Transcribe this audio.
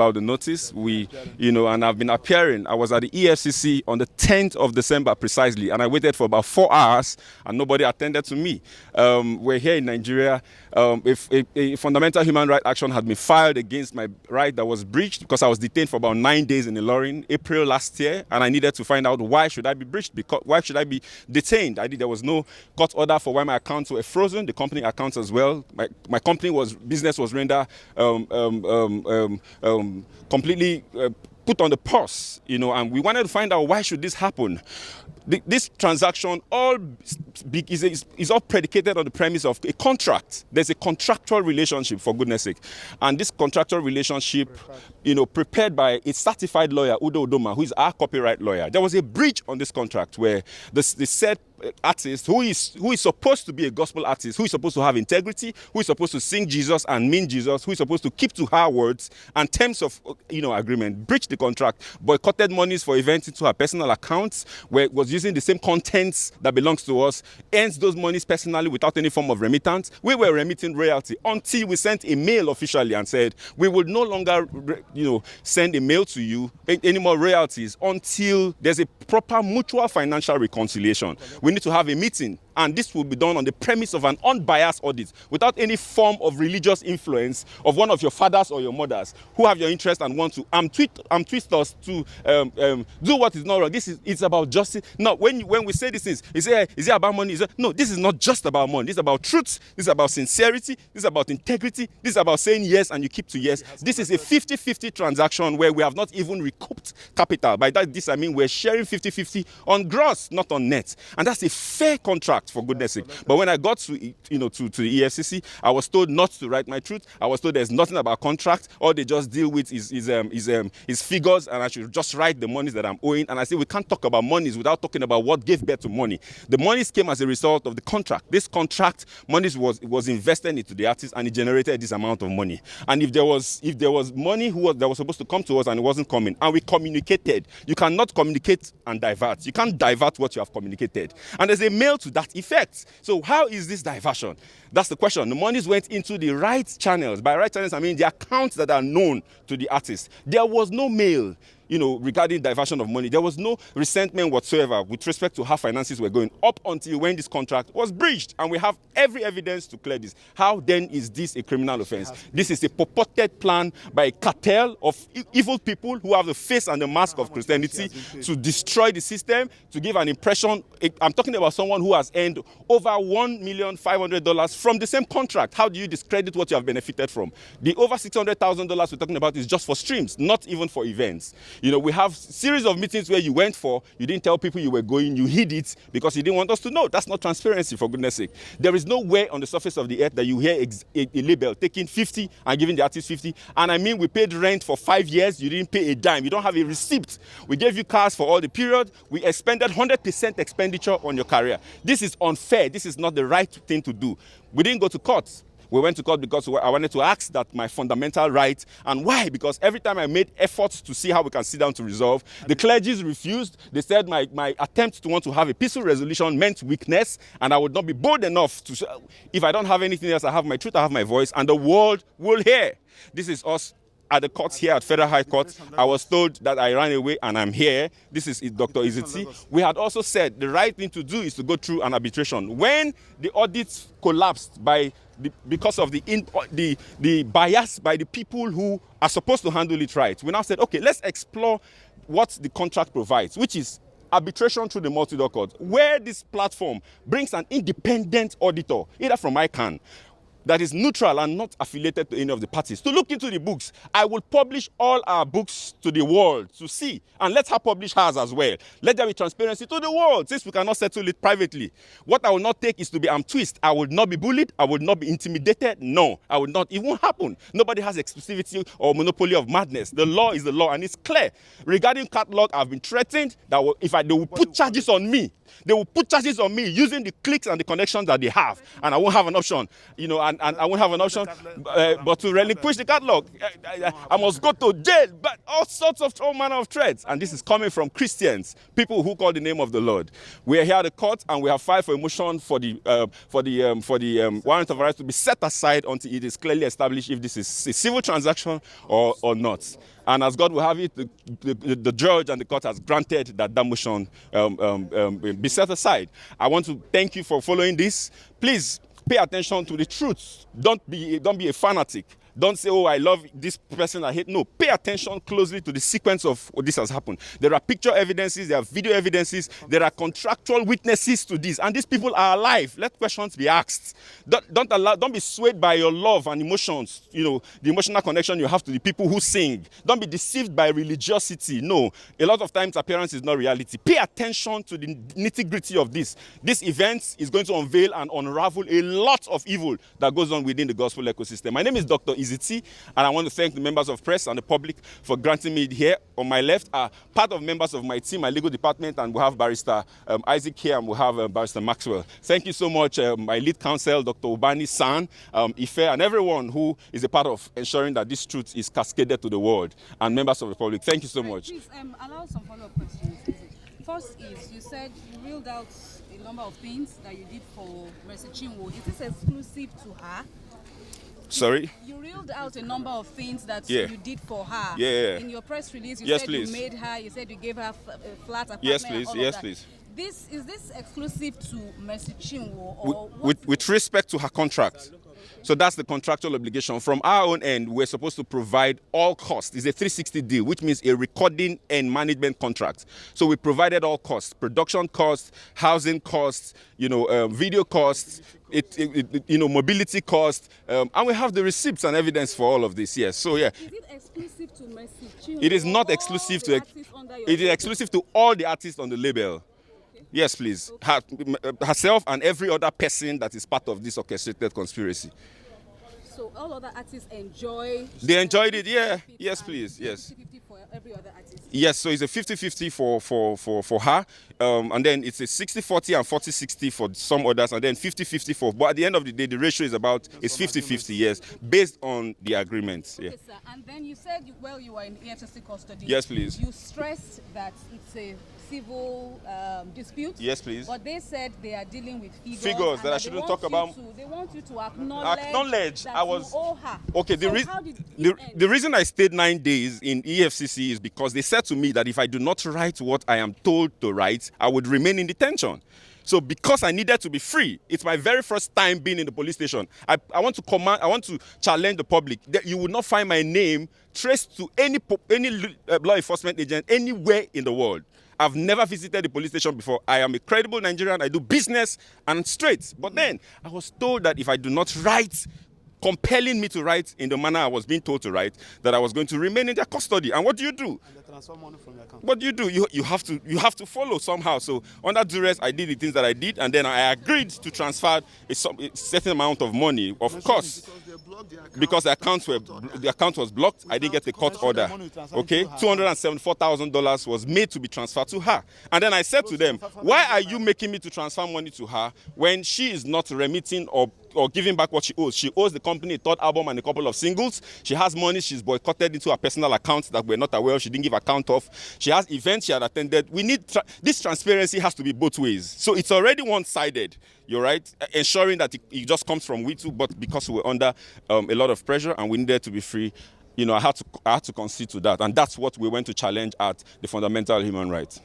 about the notice. And I've been appearing. I was at the EFCC on the 10th of December precisely, and I waited for about 4 hours, and nobody attended to me. We're here in Nigeria. If a fundamental human rights action had been filed against my right that was breached because I was detained for about 9 days in Ilorin, April last year, and I needed to find out why should I be breached, why should I be detained. There was no court order for why my accounts were frozen, the company accounts as well. My company business was rendered completely put on the pause, and we wanted to find out why should this happen. This transaction is all predicated on the premise of a contract. There's a contractual relationship, for goodness sake. And this contractual relationship, prepared by a certified lawyer, Udo Udoma, who is our copyright lawyer. There was a breach on this contract where the said artist, who is supposed to be a gospel artist, who is supposed to have integrity, who is supposed to sing Jesus and mean Jesus, who is supposed to keep to her words and terms of agreement, breached the contract, boycotted monies for events into her personal accounts, where it was using the same contents that belongs to us, earns those monies personally without any form of remittance. We were remitting royalty until we sent a mail officially and said we will no longer send a mail to you any more royalties until there's a proper mutual financial reconciliation. We need to have a meeting, and this will be done on the premise of an unbiased audit without any form of religious influence of one of your fathers or your mothers who have your interest and want to twist us to do what is not wrong. It's about justice. Now, when we say these things, is it about money? No, this is not just about money. This is about truth. This is about sincerity. This is about integrity. This is about saying yes and you keep to yes. This is a 50-50 transaction where we have not even recouped capital. By that, I mean we're sharing 50-50 on gross, not on net. And that's a fair contract, for goodness sake. But when I got to the EFCC, I was told not to write my truth. I was told there's nothing about contract. All they just deal with is figures, and I should just write the monies that I'm owing. And I said we can't talk about monies without talking about what gave birth to money. The monies came as a result of the contract. This contract, monies was invested into the artist, and it generated this amount of money. And if there was money that was supposed to come to us and it wasn't coming, and we communicated, you cannot communicate and divert. You can't divert what you have communicated. And there's a mail to that effect. So how is this diversion? That's the question. The monies went into the right channels. By right channels, I mean the accounts that are known to the artist. There was no mail, regarding diversion of money. There was no resentment whatsoever with respect to how finances were going up until when this contract was breached. And we have every evidence to clear this. How then is this a criminal offense? This is a purported plan by a cartel of evil people who have the face and the mask of Christianity to destroy the system, to give an impression. I'm talking about someone who has earned over $1,500,000 from the same contract. How do you discredit what you have benefited from? The over $600,000 we're talking about is just for streams, not even for events. We have series of meetings where you went for, you didn't tell people you were going, you hid it because you didn't want us to know. That's not transparency, for goodness sake. There is no way on the surface of the earth that you hear a label taking 50 and giving the artist 50. And I mean, we paid rent for 5 years, you didn't pay a dime. You don't have a receipt. We gave you cars for all the period. We expended 100% expenditure on your career. This is unfair. This is not the right thing to do. We didn't go to court. We went to court because I wanted to ask that my fundamental right. And why? Because every time I made efforts to see how we can sit down to resolve, the clergies refused. They said my attempt to want to have a peaceful resolution meant weakness, and I would not be bold enough to say, if I don't have anything else, I have my truth, I have my voice, and the world will hear. This is us at the courts here at Federal High Court. I was told that I ran away and I'm here. This is Dr. EeZee. We had also said the right thing to do is to go through an arbitration. When the audits collapsed because of the bias by the people who are supposed to handle it right, we now said, okay, let's explore what the contract provides, which is arbitration through the multi-door court, where this platform brings an independent auditor, either from ICANN, that is neutral and not affiliated to any of the parties, to look into the books. I will publish all our books to the world to see, and let her publish hers as well. Let there be transparency to the world, since we cannot settle it privately. What I will not take is to be twist. I will not be bullied. I will not be intimidated. No, I will not. It won't happen. Nobody has exclusivity or monopoly of madness. The law is the law, and it's clear. Regarding catalog, I've been threatened that if they will put charges on me, They will put charges on me using the clicks and the connections that they have, and I won't have an option, and I won't have an option but to relinquish the catalog. I must go to jail, but all sorts of all manner of threats, and this is coming from Christians, people who call the name of the Lord. We are here at the court, and we have filed for a motion for the warrant of arrest to be set aside until it is clearly established if this is a civil transaction or not. And as God will have it, the judge and the court has granted that motion be set aside. I want to thank you for following this. Please pay attention to the truth. Don't be a fanatic. Don't say, oh, I love this person, I hate. No, pay attention closely to the sequence of what this has happened. There are picture evidences, there are video evidences, there are contractual witnesses to this, and these people are alive. Let questions be asked. Don't be swayed by your love and emotions, the emotional connection you have to the people who sing. Don't be deceived by religiosity. No, a lot of times appearance is not reality. Pay attention to the nitty-gritty of this. This event is going to unveil and unravel a lot of evil that goes on within the gospel ecosystem. My name is Dr. EeZee, and I want to thank the members of press and the public for granting me here. On my left are part of members of my team, my legal department, and we have Barrister Isaac here, and we have Barrister Maxwell. Thank you so much, my lead counsel, Dr. Ubani San, Ife, and everyone who is a part of ensuring that this truth is cascaded to the world, and members of the public. Thank you so much. Please allow some follow-up questions. First is, you said you reeled out a number of things that you did for Mercy Chinwo. Is this exclusive to her? Sorry? You reeled out a number of things that you did for her. Yeah. In your press release, you Yes, said please. you made her, you said you gave her a flat apartment. Yes, please. And all Yes, of that. please. Is this exclusive to Mercy Chinwo? Or With respect to her contract. So that's the contractual obligation. From our own end, we're supposed to provide all costs. It's a 360 deal, which means a recording and management contract. So we provided all costs: production costs, housing costs, video costs, mobility costs, and we have the receipts and evidence for all of this. Yes. So yeah. Is it exclusive to Mercy Chinwo? It is not exclusive to. It is exclusive to all the artists on the label. Yes, please. Okay. Herself and every other person that is part of this orchestrated conspiracy. So all other artists enjoy... They enjoyed it, yeah. Yes, please, yes. 50-50 for every other artist? Yes, so it's a 50-50 for her. And then it's a 60-40 and 40-60 for some others. And then 50-50 for... But at the end of the day, the ratio is about... It's 50-50, yes. Based on the agreements, yeah. Okay, sir. And then you said, you were in EFCC custody. Yes, please. You stressed that it's a civil dispute. Yes, please. But they said they are dealing with figures. Figures that I shouldn't talk about. They want you to acknowledge that you owe her. Okay, the reason I stayed 9 days in EFCC is because they said to me that if I do not write what I am told to write, I would remain in detention. So because I needed to be free, it's my very first time being in the police station. I want to challenge the public that you will not find my name traced to any law enforcement agent anywhere in the world. I've never visited the police station before. I am a credible Nigerian. I do business and straight. But then I was told that if I do not write, compelling me to write in the manner I was being told to write, that I was going to remain in their custody. And what do you do? And they transfer money from your account. What do? You have to follow somehow. So under duress, I did the things that I did, and then I agreed to transfer a certain amount of money, of course. Because the account was blocked, I didn't get a court order. Okay, $274,000 was made to be transferred to her. And then I said to them, why are you making me to transfer money to her when she is not remitting or giving back what she owes? She owes the company a third album and a couple of singles. She has money she's boycotted into her personal accounts that we're not aware of. She didn't give account of. She has events she had attended. We need this transparency has to be both ways. So it's already one-sided. You're right, ensuring that it just comes from we too, but because we were under a lot of pressure and we needed to be free, I had to concede to that, and that's what we went to challenge at the fundamental human rights.